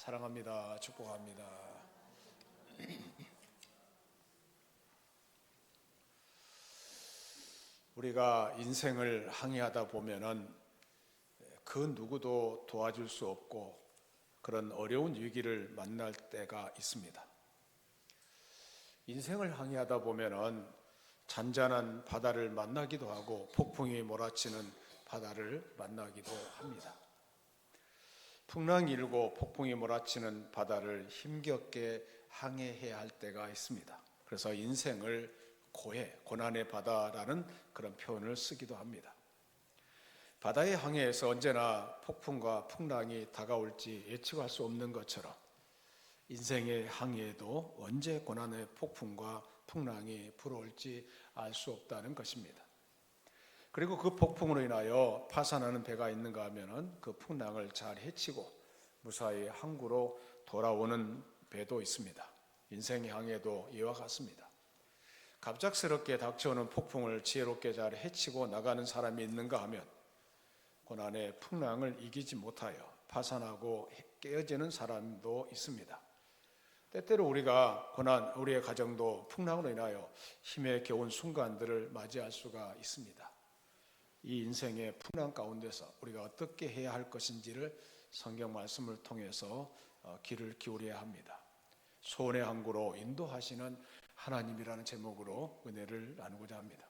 사랑합니다. 축복합니다. 우리가 인생을 항해하다 보면은 그 누구도 도와줄 수 없고 그런 어려운 위기를 만날 때가 있습니다. 인생을 항해하다 보면은 잔잔한 바다를 만나기도 하고 폭풍이 몰아치는 바다를 만나기도 합니다. 풍랑이 일고 폭풍이 몰아치는 바다를 힘겹게 항해해야 할 때가 있습니다. 그래서 인생을 고난의 바다라는 그런 표현을 쓰기도 합니다. 바다의 항해에서 언제나 폭풍과 풍랑이 다가올지 예측할 수 없는 것처럼 인생의 항해에도 언제 고난의 폭풍과 풍랑이 불어올지 알 수 없다는 것입니다. 그리고 그 폭풍으로 인하여 파산하는 배가 있는가 하면은 그 풍랑을 잘 헤치고 무사히 항구로 돌아오는 배도 있습니다. 인생의 항해도 이와 같습니다. 갑작스럽게 닥쳐오는 폭풍을 지혜롭게 잘 헤치고 나가는 사람이 있는가 하면 고난의 풍랑을 이기지 못하여 파산하고 깨어지는 사람도 있습니다. 때때로 우리가 우리의 가정도 풍랑으로 인하여 힘에 겨운 순간들을 맞이할 수가 있습니다. 이 인생의 풍랑 가운데서 우리가 어떻게 해야 할 것인지를 성경 말씀을 통해서 귀를 기울여야 합니다. 소원의 항구로 인도하시는 하나님이라는 제목으로 은혜를 나누고자 합니다.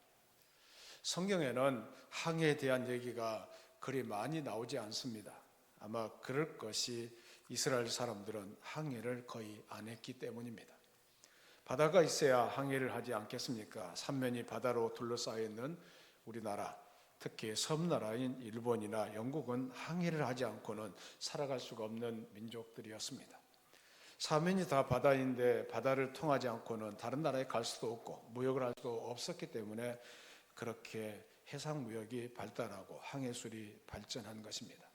성경에는 항해에 대한 얘기가 그리 많이 나오지 않습니다. 아마 그럴 것이 이스라엘 사람들은 항해를 거의 안 했기 때문입니다. 바다가 있어야 항해를 하지 않겠습니까? 삼면이 바다로 둘러싸여 있는 우리나라, 특히 섬나라인 일본이나 영국은 항해를 하지 않고는 살아갈 수가 없는 민족들이었습니다. 사면이 다 바다인데 바다를 통하지 않고는 다른 나라에 갈 수도 없고 무역을 할 수도 없었기 때문에 그렇게 해상무역이 발달하고 항해술이 발전한 것입니다.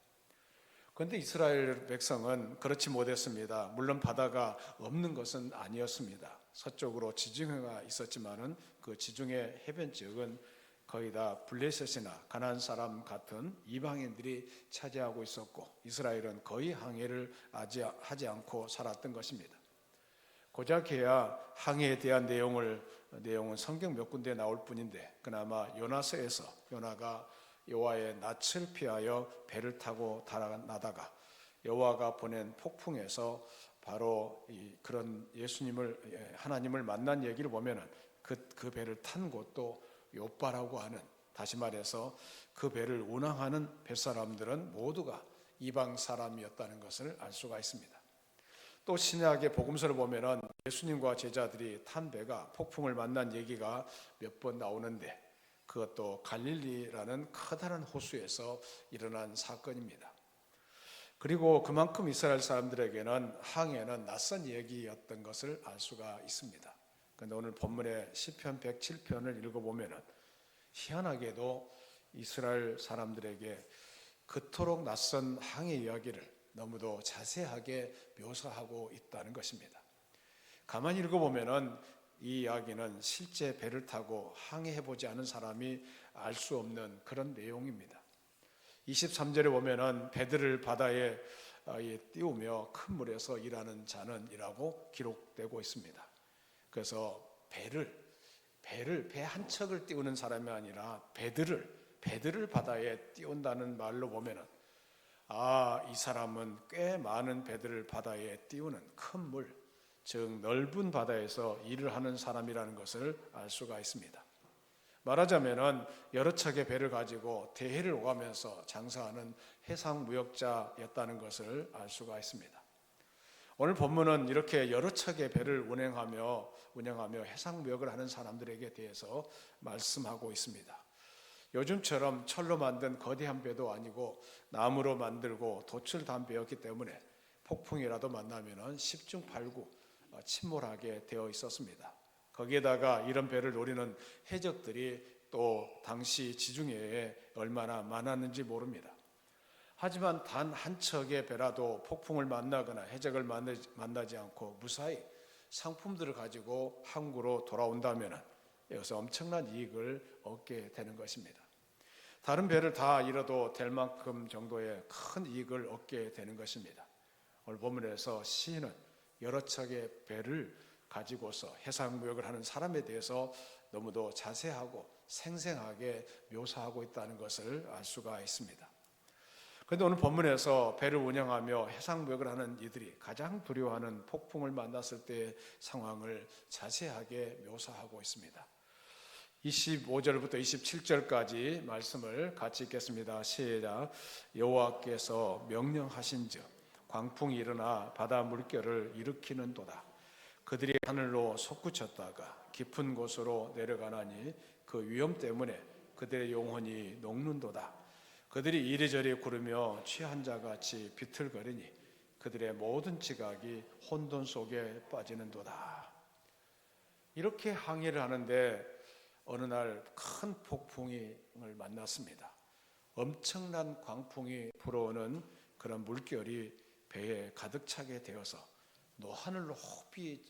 그런데 이스라엘 백성은 그렇지 못했습니다. 물론 바다가 없는 것은 아니었습니다. 서쪽으로 지중해가 있었지만은 그 지중해 해변 지역은 거의 다 블레셋이나 가나안 사람 같은 이방인들이 차지하고 있었고 이스라엘은 거의 항해를 하지 않고 살았던 것입니다. 고작해야 항해에 대한 내용은 성경 몇 군데 나올 뿐인데 그나마 요나서에서 요나가 여호와의 낯을 피하여 배를 타고 달아나다가 여호와가 보낸 폭풍에서 바로 그런 하나님을 만난 얘기를 보면은 그 배를 탄 곳도 요바라고 하는, 다시 말해서 그 배를 운항하는 뱃사람들은 모두가 이방 사람이었다는 것을 알 수가 있습니다. 또 신약의 복음서를 보면은 예수님과 제자들이 탄 배가 폭풍을 만난 얘기가 몇 번 나오는데 그것도 갈릴리라는 커다란 호수에서 일어난 사건입니다. 그리고 그만큼 이스라엘 사람들에게는 항해는 낯선 얘기였던 것을 알 수가 있습니다. 그런데 오늘 본문의 시편 107편을 읽어보면 희한하게도 이스라엘 사람들에게 그토록 낯선 항해 이야기를 너무도 자세하게 묘사하고 있다는 것입니다. 가만히 읽어보면 이 이야기는 실제 배를 타고 항해해보지 않은 사람이 알 수 없는 그런 내용입니다. 23절에 보면 배들을 바다에 띄우며 큰 물에서 일하는 자는 이라고 기록되고 있습니다. 그래서 배 한 척을 띄우는 사람이 아니라 배들을 바다에 띄운다는 말로 보면은 이 사람은 꽤 많은 배들을 바다에 띄우는 큰 물, 즉 넓은 바다에서 일을 하는 사람이라는 것을 알 수가 있습니다. 말하자면은 여러 척의 배를 가지고 대해를 오가면서 장사하는 해상무역자였다는 것을 알 수가 있습니다. 오늘 본문은 이렇게 여러 척의 배를 운행하며 해상무역을 하는 사람들에게 대해서 말씀하고 있습니다. 요즘처럼 철로 만든 거대한 배도 아니고 나무로 만들고 돛을 단 배였기 때문에 폭풍이라도 만나면 10중 8구 침몰하게 되어 있었습니다. 거기에다가 이런 배를 노리는 해적들이 또 당시 지중해에 얼마나 많았는지 모릅니다. 하지만 단 한 척의 배라도 폭풍을 만나거나 해적을 만나지 않고 무사히 상품들을 가지고 항구로 돌아온다면 여기서 엄청난 이익을 얻게 되는 것입니다. 다른 배를 다 잃어도 될 만큼 정도의 큰 이익을 얻게 되는 것입니다. 오늘 본문에서 시인은 여러 척의 배를 가지고서 해상무역을 하는 사람에 대해서 너무도 자세하고 생생하게 묘사하고 있다는 것을 알 수가 있습니다. 그런데 오늘 본문에서 배를 운영하며 해상무역을 하는 이들이 가장 두려워하는 폭풍을 만났을 때의 상황을 자세하게 묘사하고 있습니다. 25절부터 27절까지 말씀을 같이 읽겠습니다. 시작. 여호와께서 명령하신즉 광풍이 일어나 바다 물결을 일으키는도다. 그들이 하늘로 솟구쳤다가 깊은 곳으로 내려가나니 그 위험 때문에 그들의 영혼이 녹는도다. 그들이 이리저리 구르며 취한 자같이 비틀거리니 그들의 모든 지각이 혼돈 속에 빠지는도다. 이렇게 항해를 하는데 어느 날 큰 폭풍을 만났습니다. 엄청난 광풍이 불어오는 그런 물결이 배에 가득 차게 되어서 노하늘로 높이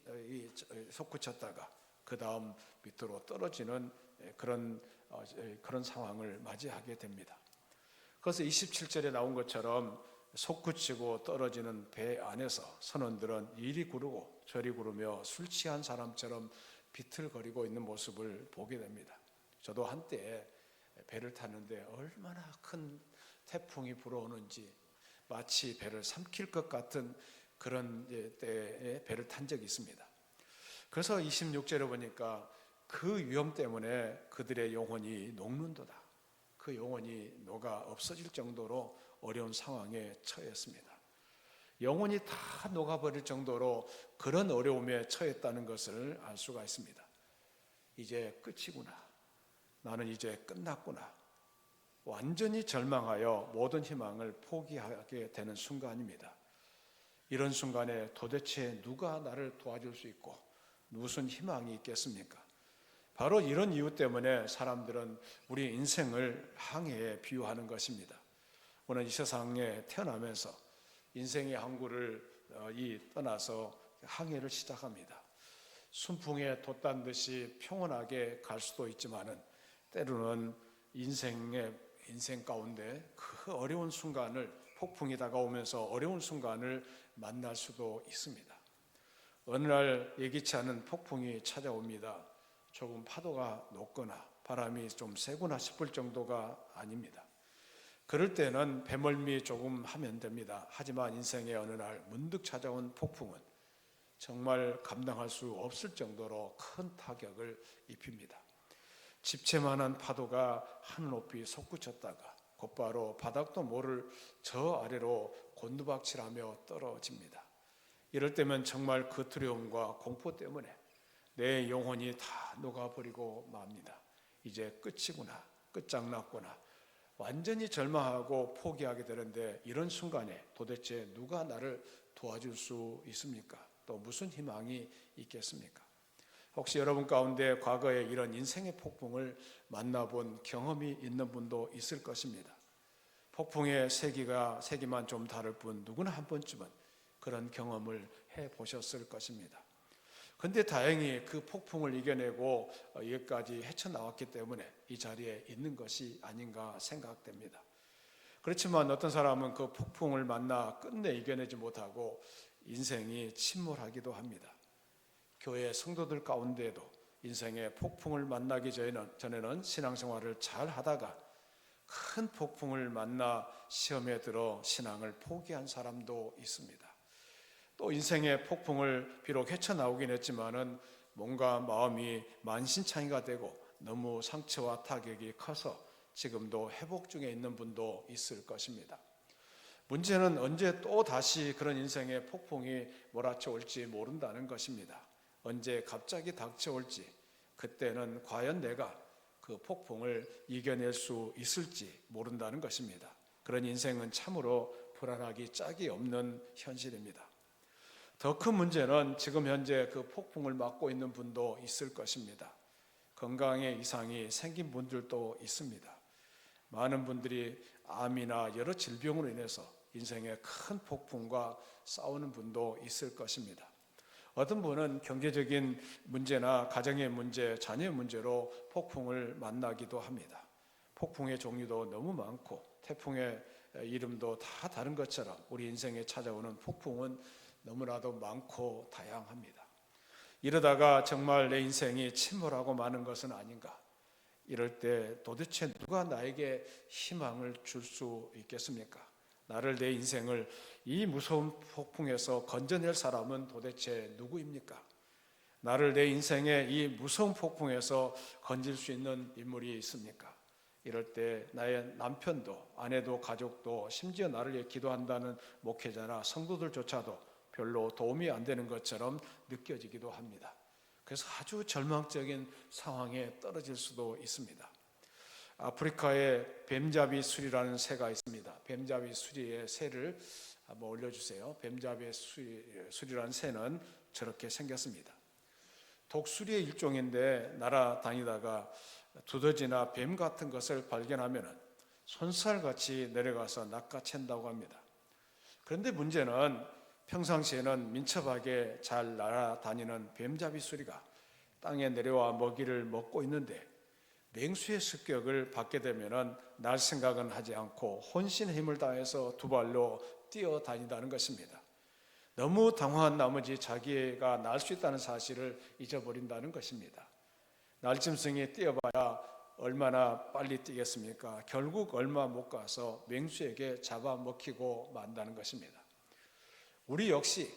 솟구쳤다가 그 다음 밑으로 떨어지는 그런 상황을 맞이하게 됩니다. 그래서 27절에 나온 것처럼 솟구치고 떨어지는 배 안에서 선원들은 이리 구르고 저리 구르며 술 취한 사람처럼 비틀거리고 있는 모습을 보게 됩니다. 저도 한때 배를 탔는데 얼마나 큰 태풍이 불어오는지 마치 배를 삼킬 것 같은 그런 때에 배를 탄 적이 있습니다. 그래서 26절에 보니까 그 위험 때문에 그들의 영혼이 녹는도다. 그 영혼이 녹아 없어질 정도로 어려운 상황에 처했습니다. 영혼이 다 녹아버릴 정도로 그런 어려움에 처했다는 것을 알 수가 있습니다. 이제 끝이구나. 나는 이제 끝났구나. 완전히 절망하여 모든 희망을 포기하게 되는 순간입니다. 이런 순간에 도대체 누가 나를 도와줄 수 있고 무슨 희망이 있겠습니까? 바로 이런 이유 때문에 사람들은 우리 인생을 항해에 비유하는 것입니다. 오늘 이 세상에 태어나면서 인생의 항구를 떠나서 항해를 시작합니다. 순풍에 돛단 듯이 평온하게 갈 수도 있지만은 때로는 인생 가운데 그 어려운 순간을 폭풍이 다가오면서 어려운 순간을 만날 수도 있습니다. 어느 날 예기치 않은 폭풍이 찾아옵니다. 조금 파도가 높거나 바람이 좀 세구나 싶을 정도가 아닙니다. 그럴 때는 배멀미 조금 하면 됩니다. 하지만 인생의 어느 날 문득 찾아온 폭풍은 정말 감당할 수 없을 정도로 큰 타격을 입힙니다. 집채만한 파도가 하늘 높이 솟구쳤다가 곧바로 바닥도 모를 저 아래로 곤두박질하며 떨어집니다. 이럴 때면 정말 그 두려움과 공포 때문에 내 영혼이 다 녹아버리고 맙니다. 이제 끝이구나, 끝장났구나. 완전히 절망하고 포기하게 되는데 이런 순간에 도대체 누가 나를 도와줄 수 있습니까? 또 무슨 희망이 있겠습니까? 혹시 여러분 가운데 과거에 이런 인생의 폭풍을 만나본 경험이 있는 분도 있을 것입니다. 폭풍의 세기만 좀 다를 뿐 누구나 한 번쯤은 그런 경험을 해보셨을 것입니다. 그런데 다행히 그 폭풍을 이겨내고 여기까지 헤쳐나왔기 때문에 이 자리에 있는 것이 아닌가 생각됩니다. 그렇지만 어떤 사람은 그 폭풍을 만나 끝내 이겨내지 못하고 인생이 침몰하기도 합니다. 교회 성도들 가운데에도 인생의 폭풍을 만나기 전에는 신앙생활을 잘 하다가 큰 폭풍을 만나 시험에 들어 신앙을 포기한 사람도 있습니다. 또 인생의 폭풍을 비록 헤쳐나오긴 했지만은 뭔가 마음이 만신창이가 되고 너무 상처와 타격이 커서 지금도 회복 중에 있는 분도 있을 것입니다. 문제는 언제 또 다시 그런 인생의 폭풍이 몰아쳐올지 모른다는 것입니다. 언제 갑자기 닥쳐올지, 그때는 과연 내가 그 폭풍을 이겨낼 수 있을지 모른다는 것입니다. 그런 인생은 참으로 불안하기 짝이 없는 현실입니다. 더 큰 문제는 지금 현재 그 폭풍을 맞고 있는 분도 있을 것입니다. 건강에 이상이 생긴 분들도 있습니다. 많은 분들이 암이나 여러 질병으로 인해서 인생의 큰 폭풍과 싸우는 분도 있을 것입니다. 어떤 분은 경제적인 문제나 가정의 문제, 자녀의 문제로 폭풍을 만나기도 합니다. 폭풍의 종류도 너무 많고 태풍의 이름도 다 다른 것처럼 우리 인생에 찾아오는 폭풍은 너무나도 많고 다양합니다. 이러다가 정말 내 인생이 침몰하고 마는 것은 아닌가? 이럴 때 도대체 누가 나에게 희망을 줄 수 있겠습니까? 나를, 내 인생을 이 무서운 폭풍에서 건져낼 사람은 도대체 누구입니까? 나를, 내 인생의 이 무서운 폭풍에서 건질 수 있는 인물이 있습니까? 이럴 때 나의 남편도, 아내도, 가족도, 심지어 나를 위해 기도한다는 목회자나 성도들조차도 별로 도움이 안 되는 것처럼 느껴지기도 합니다. 그래서 아주 절망적인 상황에 떨어질 수도 있습니다. 아프리카에 뱀잡이 수리라는 새가 있습니다. 뱀잡이 수리의 새를 한번 올려주세요. 뱀잡이 수리라는 새는 저렇게 생겼습니다. 독수리의 일종인데 날아다니다가 두더지나 뱀 같은 것을 발견하면 손살같이 내려가서 낚아챈다고 합니다. 그런데 문제는 평상시에는 민첩하게 잘 날아다니는 뱀잡이 수리가 땅에 내려와 먹이를 먹고 있는데 맹수의 습격을 받게 되면 날 생각은 하지 않고 혼신의 힘을 다해서 두 발로 뛰어다닌다는 것입니다. 너무 당황한 나머지 자기가 날 수 있다는 사실을 잊어버린다는 것입니다. 날짐승이 뛰어봐야 얼마나 빨리 뛰겠습니까? 결국 얼마 못 가서 맹수에게 잡아먹히고 만다는 것입니다. 우리 역시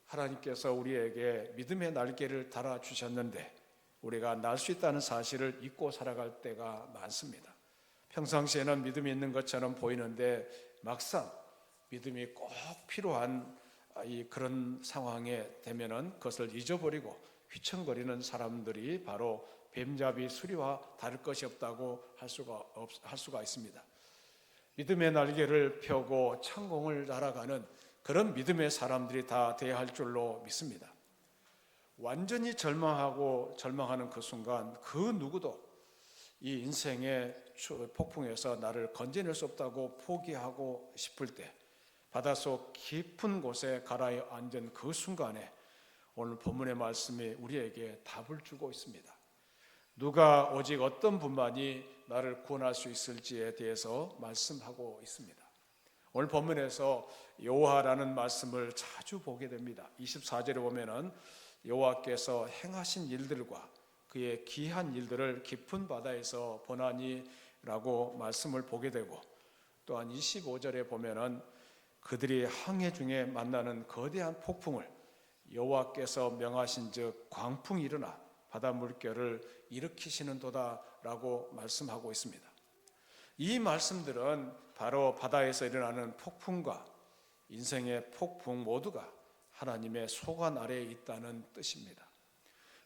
하나님께서 우리에게 믿음의 날개를 달아주셨는데 우리가 날 수 있다는 사실을 잊고 살아갈 때가 많습니다. 평상시에는 믿음이 있는 것처럼 보이는데 막상 믿음이 꼭 필요한 그런 상황에 되면은 그것을 잊어버리고 휘청거리는 사람들이 바로 뱀잡이 수리와 다를 것이 없다고 할 수가 있습니다. 믿음의 날개를 펴고 창공을 날아가는 그런 믿음의 사람들이 다 돼야 할 줄로 믿습니다. 완전히 절망하는 그 순간 그 누구도 이 인생의 폭풍에서 나를 건져낼 수 없다고 포기하고 싶을 때 바닷속 깊은 곳에 가라앉은 그 순간에 오늘 본문의 말씀이 우리에게 답을 주고 있습니다. 누가 오직 어떤 분만이 나를 구원할 수 있을지에 대해서 말씀하고 있습니다. 오늘 본문에서 여호와라는 말씀을 자주 보게 됩니다. 24절에 보면은 여호와께서 행하신 일들과 그의 기한 일들을 깊은 바다에서 보나니라고 말씀을 보게 되고, 또한 25절에 보면은 그들이 항해 중에 만나는 거대한 폭풍을 여호와께서 명하신즉 광풍이 일어나 바다 물결을 일으키시는도다라고 말씀하고 있습니다. 이 말씀들은 바로 바다에서 일어나는 폭풍과 인생의 폭풍 모두가 하나님의 소관 아래에 있다는 뜻입니다.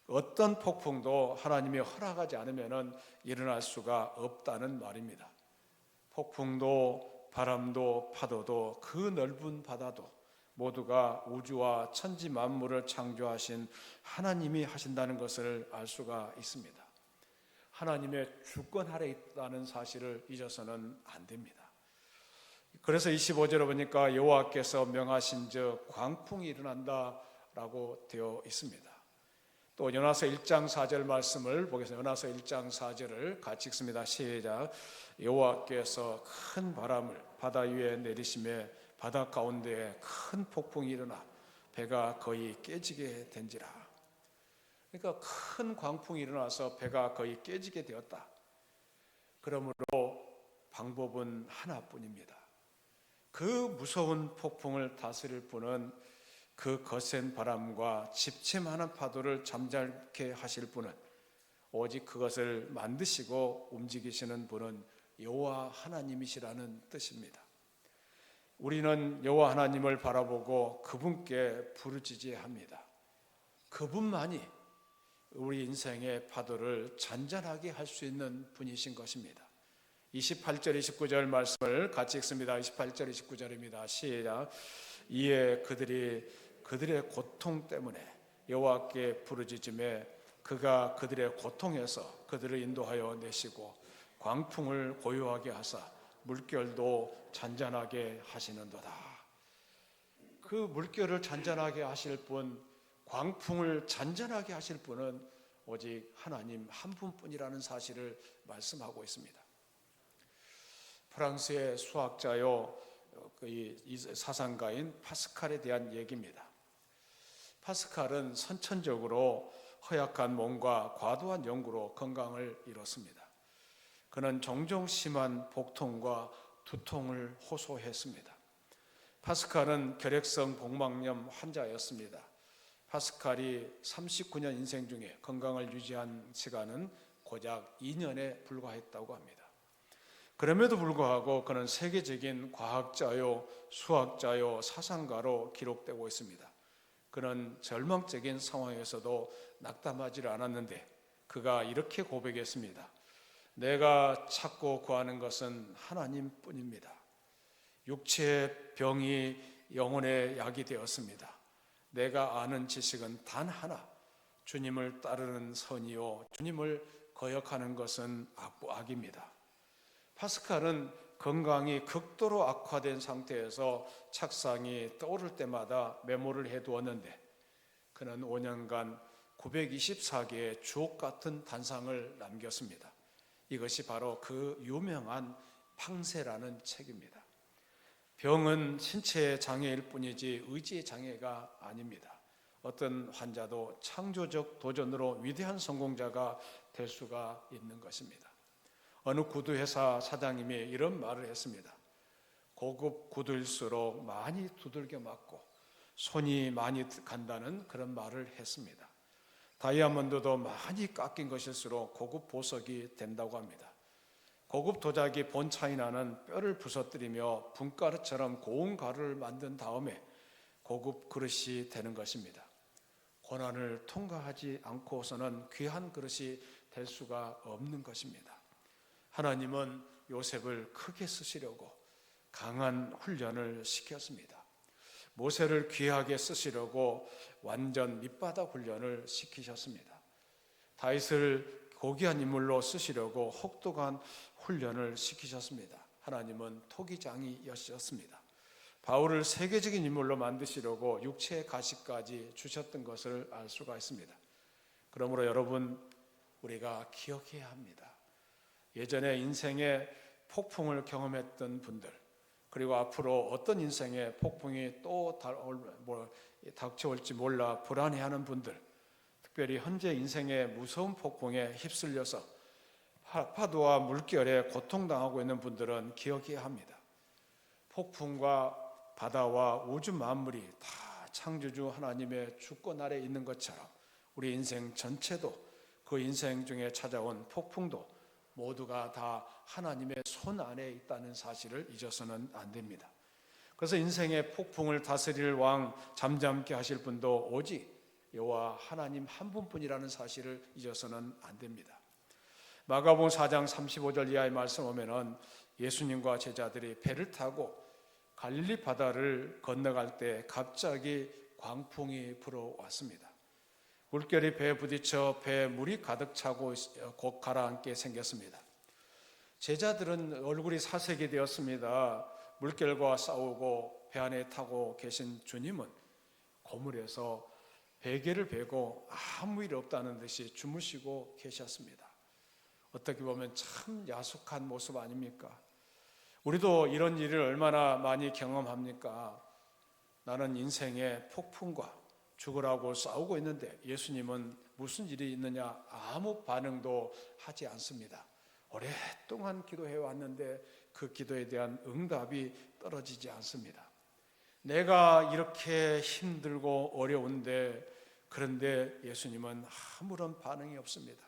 어떤 폭풍도 하나님이 허락하지 않으면 일어날 수가 없다는 말입니다. 폭풍도 바람도 파도도 그 넓은 바다도 모두가 우주와 천지 만물을 창조하신 하나님이 하신다는 것을 알 수가 있습니다. 하나님의 주권 아래 있다는 사실을 잊어서는 안 됩니다. 그래서 25절에 보니까 여호와께서 명하신즉 광풍이 일어난다라고 되어 있습니다. 또 요나서 1장 4절 말씀을 보겠습니다. 요나서 1장 4절을 같이 읽습니다. 시작. 여호와께서 큰 바람을 바다 위에 내리시매 바다 가운데에 큰 폭풍이 일어나 배가 거의 깨지게 된지라. 그러니까 큰 광풍이 일어나서 배가 거의 깨지게 되었다. 그러므로 방법은 하나뿐입니다. 그 무서운 폭풍을 다스릴 분은, 그 거센 바람과 집채만한 파도를 잠잠케 하실 분은, 오직 그것을 만드시고 움직이시는 분은 여호와 하나님이시라는 뜻입니다. 우리는 여호와 하나님을 바라보고 그분께 부르짖어야합니다. 그분만이 우리 인생의 파도를 잔잔하게 할 수 있는 분이신 것입니다. 28절 29절 말씀을 같이 읽습니다. 28절 29절입니다. 시작. 이에 그들의 고통 때문에 여호와께 부르짖음에 그가 그들의 고통에서 그들을 인도하여 내시고 광풍을 고요하게 하사 물결도 잔잔하게 하시는도다. 그 물결을 잔잔하게 하실 분, 광풍을 잔잔하게 하실 분은 오직 하나님 한 분뿐이라는 사실을 말씀하고 있습니다. 프랑스의 수학자요 이 사상가인 파스칼에 대한 얘기입니다. 파스칼은 선천적으로 허약한 몸과 과도한 연구로 건강을 잃었습니다. 그는 종종 심한 복통과 두통을 호소했습니다. 파스칼은 결핵성 복막염 환자였습니다. 파스칼이 39년 인생 중에 건강을 유지한 시간은 고작 2년에 불과했다고 합니다. 그럼에도 불구하고 그는 세계적인 과학자요, 수학자요, 사상가로 기록되고 있습니다. 그는 절망적인 상황에서도 낙담하지 않았는데 그가 이렇게 고백했습니다. 내가 찾고 구하는 것은 하나님뿐입니다. 육체의 병이 영혼의 약이 되었습니다. 내가 아는 지식은 단 하나, 주님을 따르는 선이요 주님을 거역하는 것은 악입니다. 파스칼은 건강이 극도로 악화된 상태에서 착상이 떠오를 때마다 메모를 해두었는데 그는 5년간 924개의 주옥 같은 단상을 남겼습니다. 이것이 바로 그 유명한 팡세라는 책입니다. 병은 신체의 장애일 뿐이지 의지의 장애가 아닙니다. 어떤 환자도 창조적 도전으로 위대한 성공자가 될 수가 있는 것입니다. 어느 구두회사 사장님이 이런 말을 했습니다. 고급 구두일수록 많이 두들겨 맞고 손이 많이 간다는 그런 말을 했습니다. 다이아몬드도 많이 깎인 것일수록 고급 보석이 된다고 합니다. 고급 도자기 본 차이나는 뼈를 부서뜨리며 분가루처럼 고운 가루를 만든 다음에 고급 그릇이 되는 것입니다. 고난을 통과하지 않고서는 귀한 그릇이 될 수가 없는 것입니다. 하나님은 요셉을 크게 쓰시려고 강한 훈련을 시켰습니다. 모세를 귀하게 쓰시려고 완전 밑바닥 훈련을 시키셨습니다. 다윗을 고귀한 인물로 쓰시려고 혹독한 훈련을 시키셨습니다. 하나님은 토기장이셨습니다. 바울을 세계적인 인물로 만드시려고 육체의 가시까지 주셨던 것을 알 수가 있습니다. 그러므로 여러분, 우리가 기억해야 합니다. 예전에 인생의 폭풍을 경험했던 분들, 그리고 앞으로 어떤 인생의 폭풍이 또 닥쳐올지 몰라 불안해하는 분들, 특별히 현재 인생의 무서운 폭풍에 휩쓸려서 파도와 물결에 고통당하고 있는 분들은 기억해야 합니다. 폭풍과 바다와 우주 만물이 다 창조주 하나님의 주권 아래 있는 것처럼 우리 인생 전체도 그 인생 중에 찾아온 폭풍도 모두가 다 하나님의 손 안에 있다는 사실을 잊어서는 안 됩니다. 그래서 인생의 폭풍을 다스릴 왕, 잠잠케 하실 분도 오직 여호와 하나님 한 분뿐이라는 사실을 잊어서는 안 됩니다. 마가복음 4장 35절 이하의 말씀 보면은 예수님과 제자들이 배를 타고 갈릴리 바다를 건너갈 때 갑자기 광풍이 불어왔습니다. 물결이 배에 부딪혀 배에 물이 가득 차고 곧 가라앉게 생겼습니다. 제자들은 얼굴이 사색이 되었습니다. 물결과 싸우고 배 안에 타고 계신 주님은 고물에서 베개를 베고 아무 일 없다는 듯이 주무시고 계셨습니다. 어떻게 보면 참 야속한 모습 아닙니까? 우리도 이런 일을 얼마나 많이 경험합니까? 나는 인생의 폭풍과 죽으라고 싸우고 있는데 예수님은 무슨 일이 있느냐 아무 반응도 하지 않습니다. 오랫동안 기도해 왔는데 그 기도에 대한 응답이 떨어지지 않습니다. 내가 이렇게 힘들고 어려운데 그런데 예수님은 아무런 반응이 없습니다.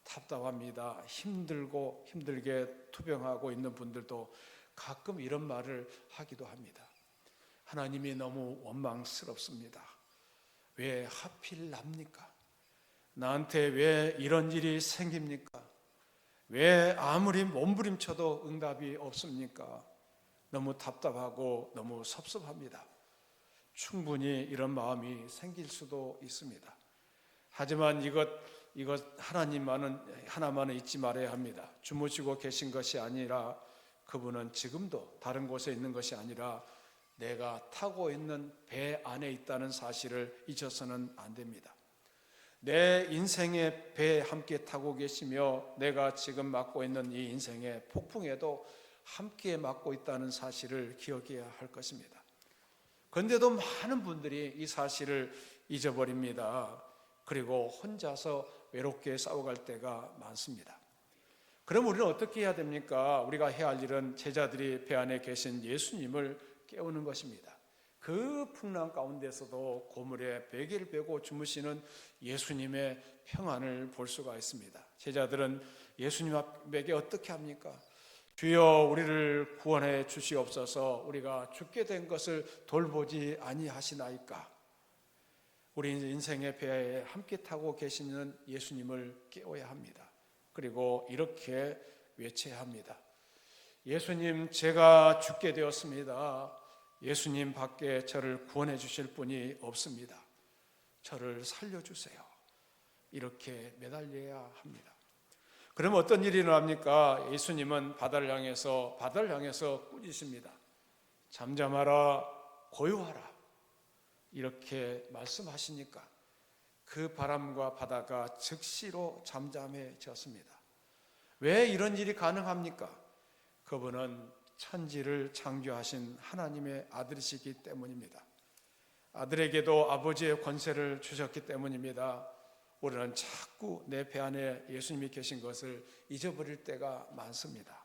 답답합니다. 힘들고 힘들게 투병하고 있는 분들도 가끔 이런 말을 하기도 합니다. 하나님이 너무 원망스럽습니다. 왜 하필 납니까? 나한테 왜 이런 일이 생깁니까? 왜 아무리 몸부림쳐도 응답이 없습니까? 너무 답답하고 너무 섭섭합니다. 충분히 이런 마음이 생길 수도 있습니다. 하지만 이것 하나만은 잊지 말아야 합니다. 주무시고 계신 것이 아니라 그분은 지금도 다른 곳에 있는 것이 아니라 내가 타고 있는 배 안에 있다는 사실을 잊어서는 안 됩니다. 내 인생의 배에 함께 타고 계시며 내가 지금 맡고 있는 이 인생의 폭풍에도 함께 맡고 있다는 사실을 기억해야 할 것입니다. 그런데도 많은 분들이 이 사실을 잊어버립니다. 그리고 혼자서 외롭게 싸워갈 때가 많습니다. 그럼 우리는 어떻게 해야 됩니까? 우리가 해야 할 일은 제자들이 배 안에 계신 예수님을 깨우는 것입니다. 그 풍랑 가운데서도 고물에 베개를 베고 주무시는 예수님의 평안을 볼 수가 있습니다. 제자들은 예수님에게 어떻게 합니까? 주여 우리를 구원해 주시옵소서. 우리가 죽게 된 것을 돌보지 아니하시나이까. 우리 인생의 배에 함께 타고 계시는 예수님을 깨워야 합니다. 그리고 이렇게 외쳐야 합니다. 예수님, 제가 죽게 되었습니다. 예수님 밖에 저를 구원해 주실 분이 없습니다. 저를 살려주세요. 이렇게 매달려야 합니다. 그럼 어떤 일이 일어납니까? 예수님은 바다를 향해서 꾸짖습니다. 잠잠하라, 고요하라. 이렇게 말씀하시니까 그 바람과 바다가 즉시로 잠잠해졌습니다. 왜 이런 일이 가능합니까? 그분은 천지를 창조하신 하나님의 아들이시기 때문입니다. 아들에게도 아버지의 권세를 주셨기 때문입니다. 우리는 자꾸 내 배 안에 예수님이 계신 것을 잊어버릴 때가 많습니다.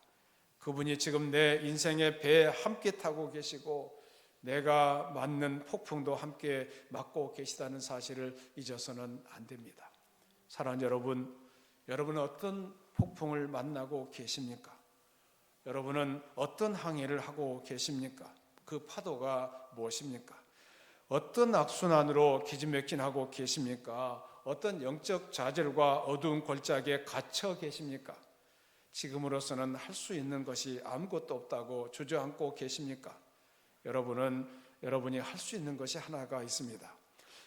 그분이 지금 내 인생의 배에 함께 타고 계시고 내가 맞는 폭풍도 함께 맞고 계시다는 사실을 잊어서는 안 됩니다. 사랑하는 여러분, 여러분은 어떤 폭풍을 만나고 계십니까? 여러분은 어떤 항해를 하고 계십니까? 그 파도가 무엇입니까? 어떤 악순환으로 기진맥진하고 계십니까? 어떤 영적 좌절과 어두운 골짜기에 갇혀 계십니까? 지금으로서는 할 수 있는 것이 아무것도 없다고 주저앉고 계십니까? 여러분이 할 수 있는 것이 하나가 있습니다.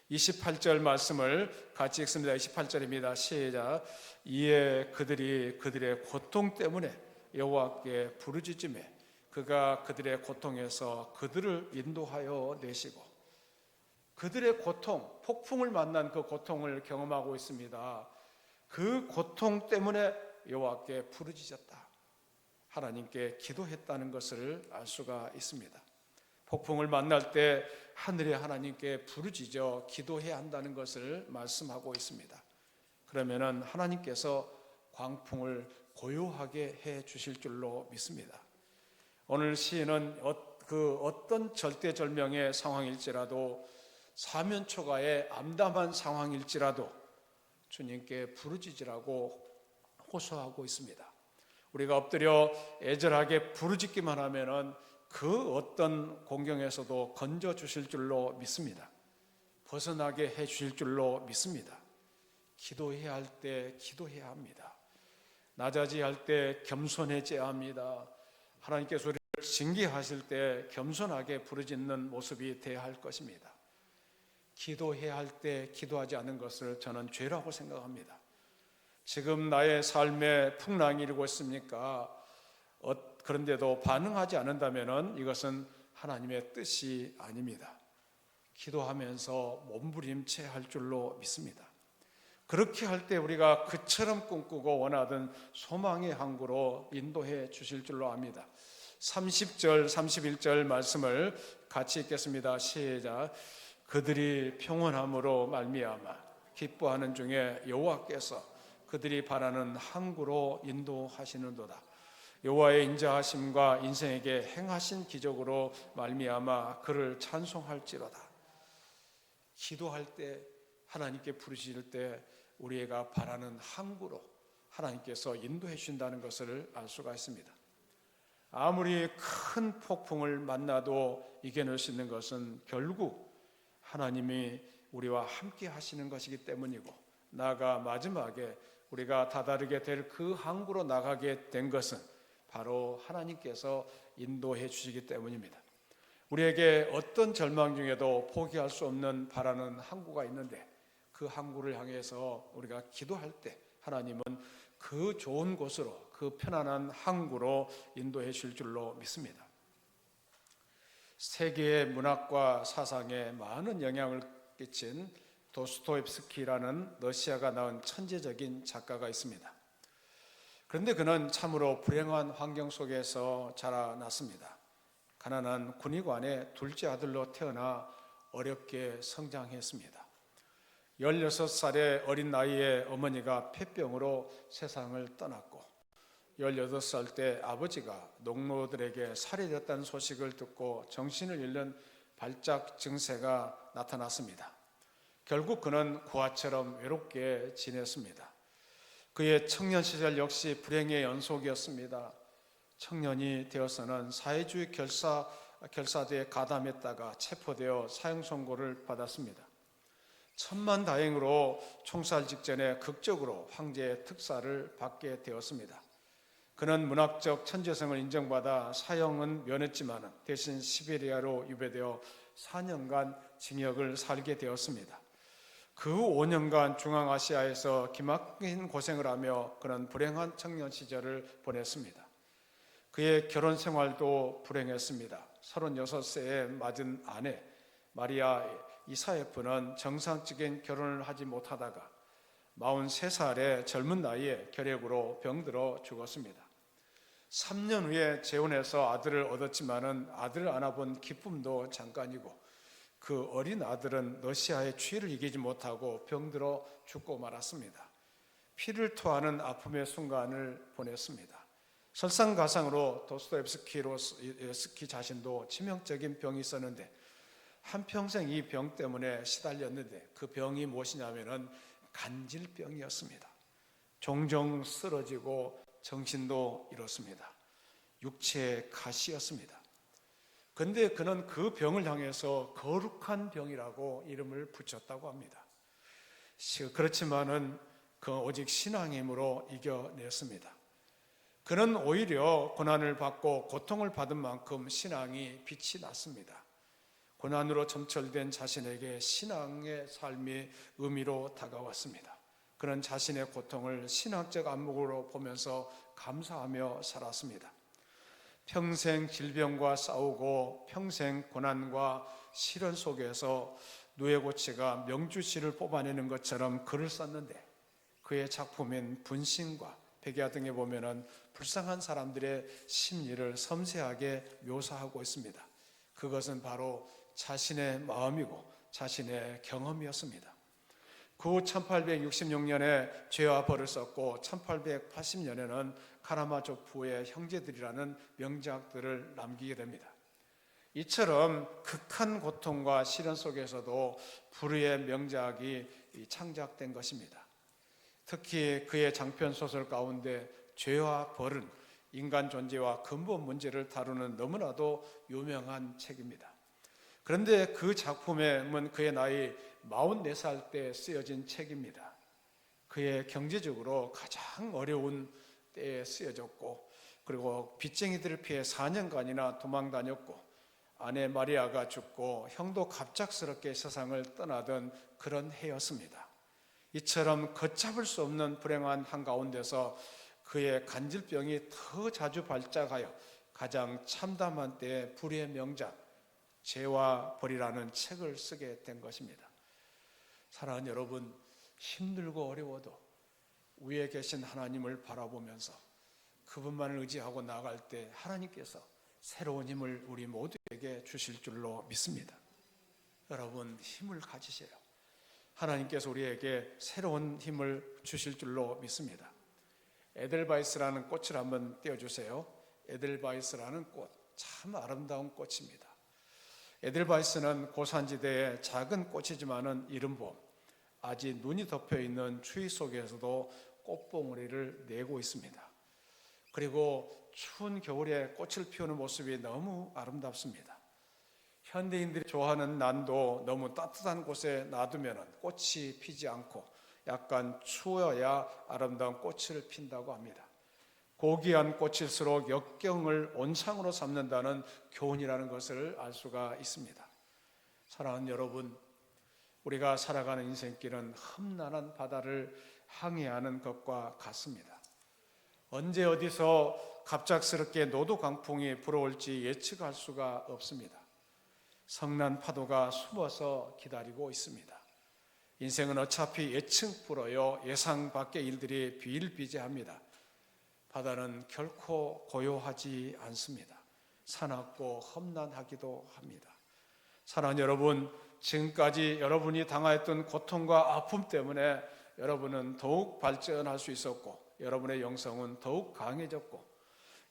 28절 말씀을 같이 읽습니다. 28절입니다. 시작. 이에 그들의 고통 때문에 여호와께 부르짖으매 그가 그들의 고통에서 그들을 인도하여 내시고, 그들의 고통, 폭풍을 만난 그 고통을 경험하고 있습니다. 그 고통 때문에 여호와께 부르짖었다. 하나님께 기도했다는 것을 알 수가 있습니다. 폭풍을 만날 때 하늘의 하나님께 부르짖어 기도해야 한다는 것을 말씀하고 있습니다. 그러면은 하나님께서 광풍을 고요하게 해 주실 줄로 믿습니다. 오늘 시인은 어떤 절대절명의 상황일지라도, 사면초가의 암담한 상황일지라도 주님께 부르짖으라고 호소하고 있습니다. 우리가 엎드려 애절하게 부르짖기만 하면은 그 어떤 공경에서도 건져 주실 줄로 믿습니다. 벗어나게 해 주실 줄로 믿습니다. 기도해야 할 때 기도해야 합니다. 낮아져야 할 때 겸손해져야 합니다. 하나님께서 우리를 징계하실 때 겸손하게 부르짖는 모습이 되어야 할 것입니다. 기도해야 할 때 기도하지 않는 것을 저는 죄라고 생각합니다. 지금 나의 삶에 풍랑이 일고 있습니까? 그런데도 반응하지 않는다면 이것은 하나님의 뜻이 아닙니다. 기도하면서 몸부림쳐야 할 줄로 믿습니다. 그렇게 할 때 우리가 그처럼 꿈꾸고 원하던 소망의 항구로 인도해 주실 줄로 압니다. 30절, 31절 말씀을 같이 읽겠습니다. 시작. 그들이 평온함으로 말미암아 기뻐하는 중에 여호와께서 그들이 바라는 항구로 인도하시는도다. 여호와의 인자하심과 인생에게 행하신 기적으로 말미암아 그를 찬송할지로다. 기도할 때, 하나님께 부르실 때 우리가 바라는 항구로 하나님께서 인도해 주신다는 것을 알 수가 있습니다. 아무리 큰 폭풍을 만나도 이겨낼 수 있는 것은 결국 하나님이 우리와 함께 하시는 것이기 때문이고, 나아가 마지막에 우리가 다다르게 될 그 항구로 나가게 된 것은 바로 하나님께서 인도해 주시기 때문입니다. 우리에게 어떤 절망 중에도 포기할 수 없는 바라는 항구가 있는데, 그 항구를 향해서 우리가 기도할 때 하나님은 그 좋은 곳으로, 그 편안한 항구로 인도해 주실 줄로 믿습니다. 세계의 문학과 사상에 많은 영향을 끼친 도스토옙스키라는 러시아가 낳은 천재적인 작가가 있습니다. 그런데 그는 참으로 불행한 환경 속에서 자라났습니다. 가난한 군의관의 둘째 아들로 태어나 어렵게 성장했습니다. 16살의 어린 나이에 어머니가 폐병으로 세상을 떠났고 18살 때 아버지가 농노들에게 살해됐다는 소식을 듣고 정신을 잃는 발작 증세가 나타났습니다. 결국 그는 고아처럼 외롭게 지냈습니다. 그의 청년 시절 역시 불행의 연속이었습니다. 청년이 되어서는 사회주의 결사대에 가담했다가 체포되어 사형 선고를 받았습니다. 천만다행으로 총살 직전에 극적으로 황제의 특사를 받게 되었습니다. 그는 문학적 천재성을 인정받아 사형은 면했지만 대신 시베리아로 유배되어 4년간 징역을 살게 되었습니다. 그 5년간 중앙아시아에서 기막힌 고생을 하며 그는 불행한 청년 시절을 보냈습니다. 그의 결혼 생활도 불행했습니다. 36세에 맞은 아내 마리아 이사예프는 정상적인 결혼을 하지 못하다가 43살의 젊은 나이에 결핵으로 병들어 죽었습니다. 3년 후에 재혼해서 아들을 얻었지만은 아들을 안아본 기쁨도 잠깐이고 그 어린 아들은 러시아의 추위를 이기지 못하고 병들어 죽고 말았습니다. 피를 토하는 아픔의 순간을 보냈습니다. 설상가상으로 도스토옙스키 자신도 치명적인 병이 있었는데 한평생 이 병 때문에 시달렸는데 그 병이 무엇이냐면은 간질병이었습니다. 종종 쓰러지고 정신도 잃었습니다. 육체의 가시였습니다. 그런데 그는 그 병을 향해서 거룩한 병이라고 이름을 붙였다고 합니다. 그렇지만은 그 오직 신앙의 힘으로 이겨냈습니다. 그는 오히려 고난을 받고 고통을 받은 만큼 신앙이 빛이 났습니다. 고난으로 점철된 자신에게 신앙의 삶이 의미로 다가왔습니다. 그는 자신의 고통을 신학적 안목으로 보면서 감사하며 살았습니다. 평생 질병과 싸우고 평생 고난과 시련 속에서 누에고치가 명주시를 뽑아내는 것처럼 글을 썼는데 그의 작품인 분신과 백야 등에 보면은 불쌍한 사람들의 심리를 섬세하게 묘사하고 있습니다. 그것은 바로 자신의 마음이고 자신의 경험이었습니다. 그 후 1866년에 죄와 벌을 썼고 1880년에는 카라마조프의 형제들이라는 명작들을 남기게 됩니다. 이처럼 극한 고통과 시련 속에서도 불의의 명작이 창작된 것입니다. 특히 그의 장편 소설 가운데 죄와 벌은 인간 존재와 근본 문제를 다루는 너무나도 유명한 책입니다. 그런데 그 작품은 그의 나이 44살 때 쓰여진 책입니다. 그의 경제적으로 가장 어려운 때에 쓰여졌고 그리고 빚쟁이들을 피해 4년간이나 도망 다녔고 아내 마리아가 죽고 형도 갑작스럽게 세상을 떠나던 그런 해였습니다. 이처럼 걷잡을 수 없는 불행한 한가운데서 그의 간질병이 더 자주 발작하여 가장 참담한 때의 불의의 명작 죄와 벌이라는 책을 쓰게 된 것입니다. 사랑하는 여러분, 힘들고 어려워도 위에 계신 하나님을 바라보면서 그분만을 의지하고 나아갈 때 하나님께서 새로운 힘을 우리 모두에게 주실 줄로 믿습니다. 여러분, 힘을 가지세요. 하나님께서 우리에게 새로운 힘을 주실 줄로 믿습니다. 에델바이스라는 꽃을 한번 띄워주세요. 에델바이스라는 꽃, 참 아름다운 꽃입니다. 에델바이스는 고산지대의 작은 꽃이지만은 이른 봄, 아직 눈이 덮여 있는 추위 속에서도 꽃봉오리를 내고 있습니다. 그리고 추운 겨울에 꽃을 피우는 모습이 너무 아름답습니다. 현대인들이 좋아하는 난도 너무 따뜻한 곳에 놔두면 꽃이 피지 않고 약간 추워야 아름다운 꽃을 핀다고 합니다. 고귀한 꽃일수록 역경을 온상으로 삼는다는 교훈이라는 것을 알 수가 있습니다. 사랑하는 여러분, 우리가 살아가는 인생길은 험난한 바다를 항해하는 것과 같습니다. 언제 어디서 갑작스럽게 노도 강풍이 불어올지 예측할 수가 없습니다. 성난 파도가 숨어서 기다리고 있습니다. 인생은 어차피 예측 불허요 예상 밖의 일들이 비일비재합니다. 바다는 결코 고요하지 않습니다. 사납고 험난하기도 합니다. 사랑하는 여러분, 지금까지 여러분이 당하였던 고통과 아픔 때문에 여러분은 더욱 발전할 수 있었고, 여러분의 영성은 더욱 강해졌고,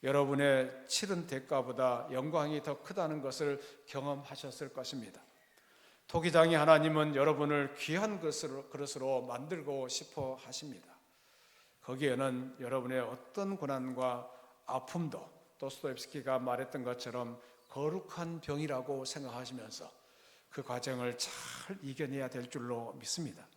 여러분의 치른 대가보다 영광이 더 크다는 것을 경험하셨을 것입니다. 토기장이 하나님은 여러분을 귀한 그릇으로 만들고 싶어 하십니다. 거기에는 여러분의 어떤 고난과 아픔도 도스토옙스키가 말했던 것처럼 거룩한 병이라고 생각하시면서 그 과정을 잘 이겨내야 될 줄로 믿습니다.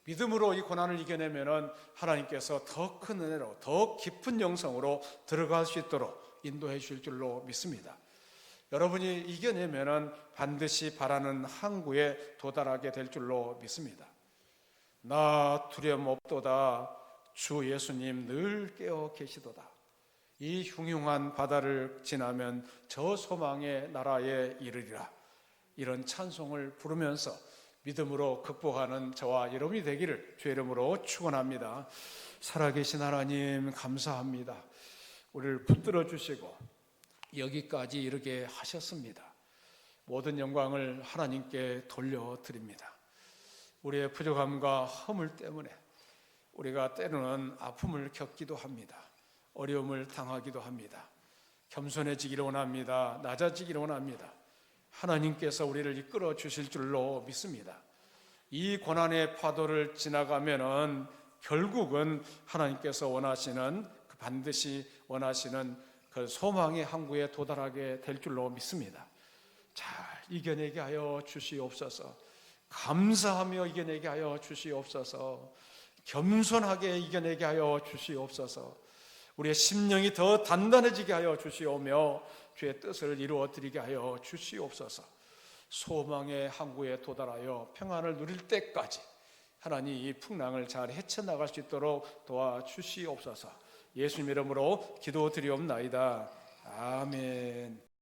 믿음으로 이 고난을 이겨내면 하나님께서 더 큰 은혜로 더 깊은 영성으로 들어갈 수 있도록 인도해 주실 줄로 믿습니다. 여러분이 이겨내면 반드시 바라는 항구에 도달하게 될 줄로 믿습니다. 나 두려움 없도다. 주 예수님 늘 깨어 계시도다. 이 흉흉한 바다를 지나면 저 소망의 나라에 이르리라. 이런 찬송을 부르면서 믿음으로 극복하는 저와 여러분이 되기를 주의 이름으로 축원합니다. 살아계신 하나님 감사합니다. 우리를 붙들어 주시고 여기까지 이르게 하셨습니다. 모든 영광을 하나님께 돌려드립니다. 우리의 부족함과 허물 때문에 우리가 때로는 아픔을 겪기도 합니다. 어려움을 당하기도 합니다. 겸손해지기를 원합니다. 낮아지기를 원합니다. 하나님께서 우리를 이끌어 주실 줄로 믿습니다. 이 고난의 파도를 지나가면은 결국은 하나님께서 원하시는 반드시 원하시는 그 소망의 항구에 도달하게 될 줄로 믿습니다. 잘 이겨내게 하여 주시옵소서. 감사하며 이겨내게 하여 주시옵소서. 겸손하게 이겨내게 하여 주시옵소서. 우리의 심령이 더 단단해지게 하여 주시오며 주의 뜻을 이루어 드리게 하여 주시옵소서. 소망의 항구에 도달하여 평안을 누릴 때까지 하나님 이 풍랑을 잘 헤쳐나갈 수 있도록 도와주시옵소서. 예수님 이름으로 기도드리옵나이다. 아멘.